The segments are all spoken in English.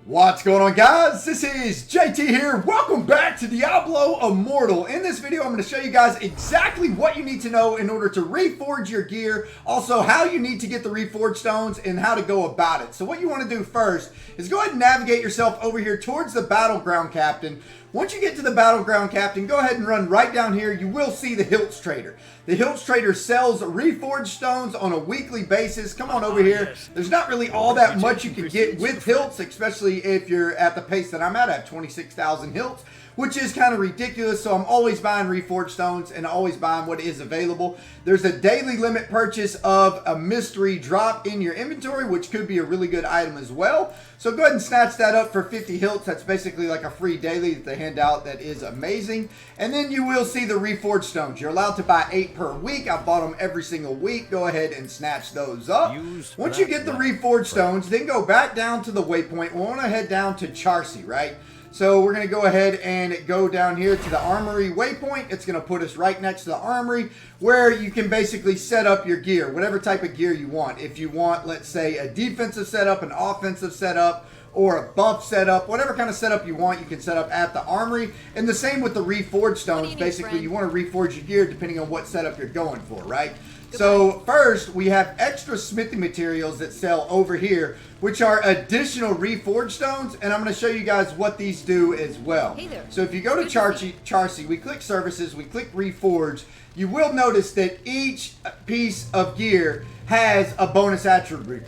What's going on, guys? This is JT here. Welcome back to Diablo Immortal. In this video, I'm going to show you guys exactly what you need to know in order to reforge your gear, also how you need to get the Reforge Stones, and how to go about it. So what you want to do first is go ahead and navigate yourself over here towards the Battleground Captain. Once you get to the Battleground Captain, go ahead and run right down here. You will see the Hilts Trader. The Hilts Trader sells Reforge Stones on a weekly basis. Come on over here. There's not really all that much you can get with Hilts, especially if you're at the pace that I'm at. I have 26,000 Hilts, which is kind of ridiculous. So I'm always buying Reforge Stones and always buying what is available. There's a daily limit purchase of a mystery drop in your inventory, which could be a really good item as well. So go ahead and snatch that up for 50 Hilts. That's basically like a free daily that they hand out that is amazing. And then you will see the Reforge Stones. You're allowed to buy 8 per week. I bought them every single week. Go ahead and snatch those up. Once you get the Reforge Stones, then go back down to the waypoint. We want to head down to Charcy, right? So we're going to go ahead and go down here to the Armory waypoint. It's going to put us right next to the Armory, where you can basically set up your gear, whatever type of gear you want. If you want, let's say, a defensive setup, an offensive setup, or a buff setup, whatever kind of setup you want, you can set up at the Armory. And the same with the Reforge Stones. Basically, you want to reforge your gear depending on what setup you're going for, right? So first, we have extra smithing materials that sell over here, which are additional Reforge Stones, and I'm going to show you guys what these do as well. Hey there. So if you go to Charcy, we click Services, we click Reforge, you will notice that each piece of gear has a bonus attribute,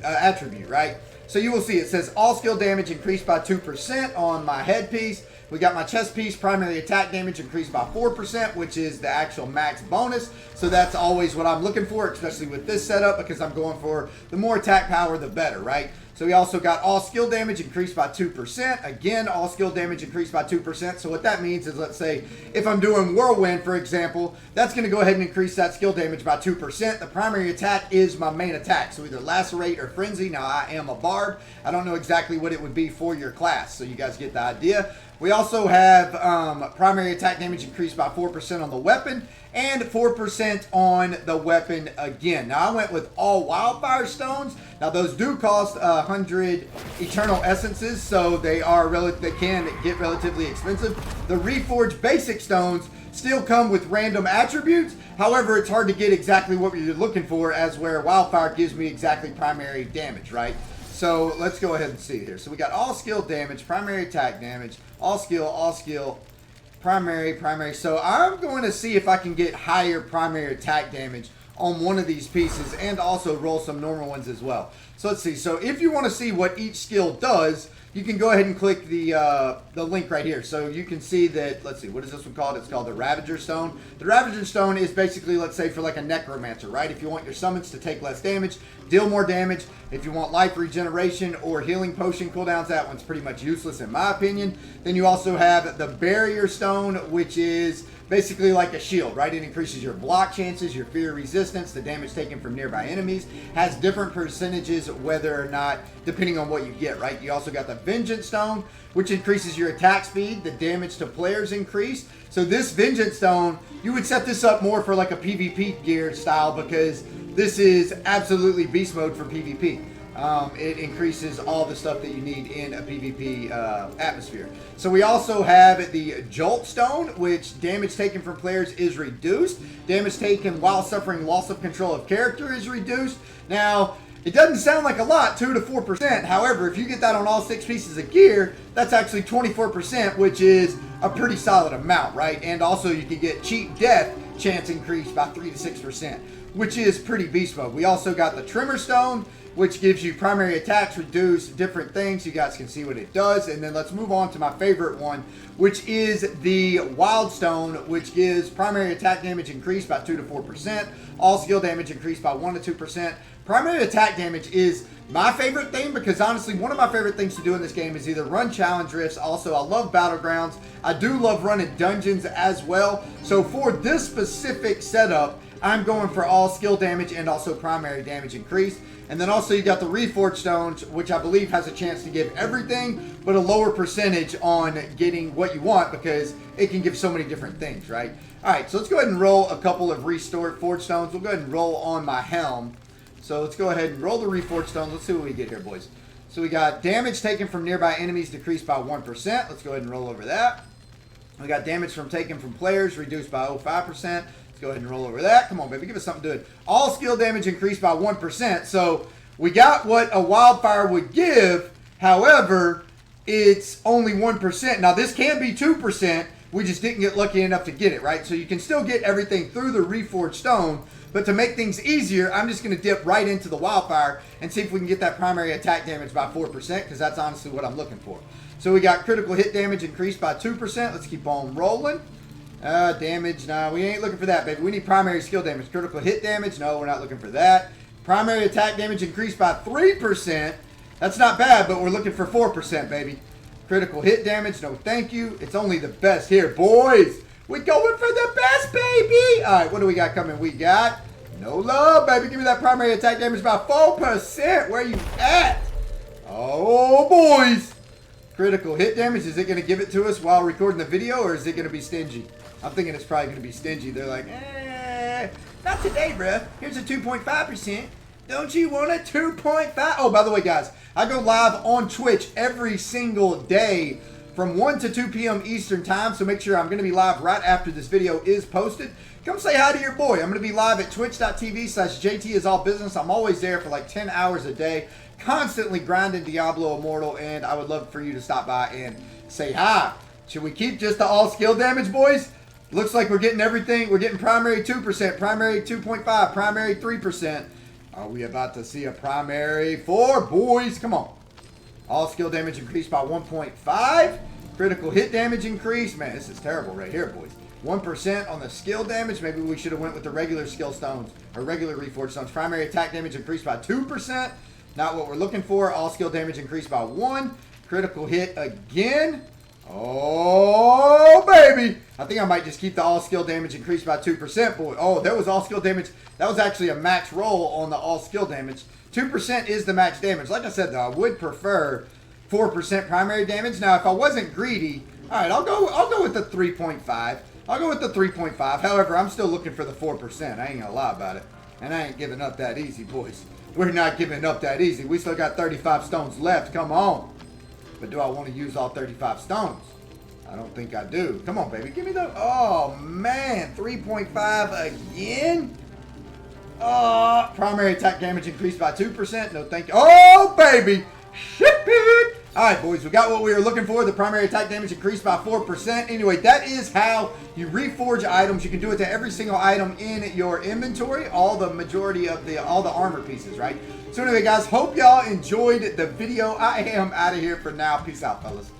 right? So you will see it says all skill damage increased by 2% on my headpiece. We got my chest piece, primary attack damage increased by 4%, which is the actual max bonus. So that's always what I'm looking for, especially with this setup, because I'm going for the more attack power, the better, right? So we also got all skill damage increased by 2%. Again, all skill damage increased by 2%. So what that means is, let's say, if I'm doing Whirlwind, for example, that's going to go ahead and increase that skill damage by 2%. The primary attack is my main attack. So either Lacerate or Frenzy. Now, I am a Bard. I don't know exactly what it would be for your class, so you guys get the idea. We also have primary attack damage increased by 4% on the weapon and 4% on the weapon again. Now, I went with all Wildfire Stones. Now, those do cost 100 Eternal Essences, so they can get relatively expensive. The Reforge Basic Stones still come with random attributes. However, it's hard to get exactly what you're looking for, as where Wildfire gives me exactly primary damage, right? So let's go ahead and see here. So we got all skill damage, primary attack damage, all skill, primary. So I'm going to see if I can get higher primary attack damage on one of these pieces and also roll some normal ones as well. So let's see. So if you want to see what each skill does, you can go ahead and click the link right here. So you can see that, let's see, what is this one called? It's called the Ravager Stone. The Ravager Stone is basically, let's say, for like a Necromancer, right? If you want your summons to take less damage, deal more damage. If you want life regeneration or healing potion cooldowns, that one's pretty much useless in my opinion. Then you also have the Barrier Stone, which is basically like a shield, right? It increases your block chances, your fear resistance, the damage taken from nearby enemies, has different percentages whether or not, depending on what you get, right? You also got the Vengeance Stone, which increases your attack speed, the damage to players increase. So this Vengeance Stone, you would set this up more for like a PvP gear style, because this is absolutely beast mode for PvP. It increases all the stuff that you need in a PvP atmosphere. So we also have the Jolt Stone, which damage taken from players is reduced. Damage taken while suffering loss of control of character is reduced. Now, it doesn't sound like a lot, 2 to 4%. However, if you get that on all 6 pieces of gear, that's actually 24%, which is a pretty solid amount, right? And also you can get cheap death chance increased by 3 to 6%, which is pretty beast mode. We also got the Tremor Stone, which gives you primary attacks, reduce different things. You guys can see what it does. And then let's move on to my favorite one, which is the Wild Stone, which gives primary attack damage increased by 2 to 4%. All skill damage increased by 1 to 2%. Primary attack damage is my favorite thing, because honestly, one of my favorite things to do in this game is either run challenge rifts. Also, I love battlegrounds. I do love running dungeons as well. So for this specific setup, I'm going for all skill damage and also primary damage increase. And then also you got the Reforge Stones, which I believe has a chance to give everything, but a lower percentage on getting what you want, because it can give so many different things, right? All right, so let's go ahead and roll a couple of Reforge Stones. We'll go ahead and roll on my helm. So let's go ahead and roll the Reforge Stones. Let's see what we get here, boys. So we got damage taken from nearby enemies decreased by 1%. Let's go ahead and roll over that. We got damage from taken from players reduced by 0.5%. Let's go ahead and roll over that. Come on, baby. Give us something good. All skill damage increased by 1%. So we got what a wildfire would give. However, it's only 1%. Now, this can be 2%. We just didn't get lucky enough to get it, right? So you can still get everything through the Reforge Stone. But to make things easier, I'm just going to dip right into the wildfire and see if we can get that primary attack damage by 4%, because that's honestly what I'm looking for. So we got critical hit damage increased by 2%. Let's keep on rolling. Damage, no, we ain't looking for that, baby. We need primary skill damage. Critical hit damage, no, we're not looking for that. Primary attack damage increased by 3%. That's not bad, but we're looking for 4%, baby. Critical hit damage, no thank you. It's only the best here, boys. We're going for the best, baby. All right, what do we got coming? We got no love, baby. Give me that primary attack damage by 4%. Where you at? Oh, boys. Critical hit damage. Is it going to give it to us while recording the video, or is it going to be stingy? I'm thinking it's probably going to be stingy. They're like, not today, bruh. Here's a 2.5%. Don't you want a 2.5? Oh, by the way, guys, I go live on Twitch every single day from 1 to 2 p.m. Eastern time, so make sure I'm going to be live right after this video is posted. Come say hi to your boy. I'm going to be live at twitch.tv/JTisAllBusiness. I'm always there for like 10 hours a day, constantly grinding Diablo Immortal, and I would love for you to stop by and say hi. Should we keep just the all skill damage, boys? Looks like we're getting everything. We're getting primary 2%, primary 2.5, primary 3%. Are we about to see a primary 4, boys? Come on. All skill damage increased by 1.5. Critical hit damage increase. Man, this is terrible right here, boys. 1% on the skill damage. Maybe we should have went with the regular skill stones or regular Reforge stones. Primary attack damage increased by 2%. Not what we're looking for. All skill damage increased by 1. Critical hit again. Oh, baby. I think I might just keep the all skill damage increased by 2%. Boy, oh, there was all skill damage. That was actually a max roll on the all skill damage. 2% is the max damage. Like I said, though, I would prefer 4% primary damage. Now, if I wasn't greedy, all right, I'll go with the 3.5. I'll go with the 3.5. However, I'm still looking for the 4%. I ain't gonna lie about it. And I ain't giving up that easy, boys. We're not giving up that easy. We still got 35 stones left. Come on. But do I want to use all 35 stones? I don't think I do. Come on, baby. Give me the... Oh, man. 3.5 again? Primary attack damage increased by 2%. No, thank you. Oh, baby. Ship it. All right, boys. We got what we were looking for. The primary attack damage increased by 4%. Anyway, that is how you reforge items. You can do it to every single item in your inventory. All the armor pieces, right? So anyway, guys, hope y'all enjoyed the video. I am out of here for now. Peace out, fellas.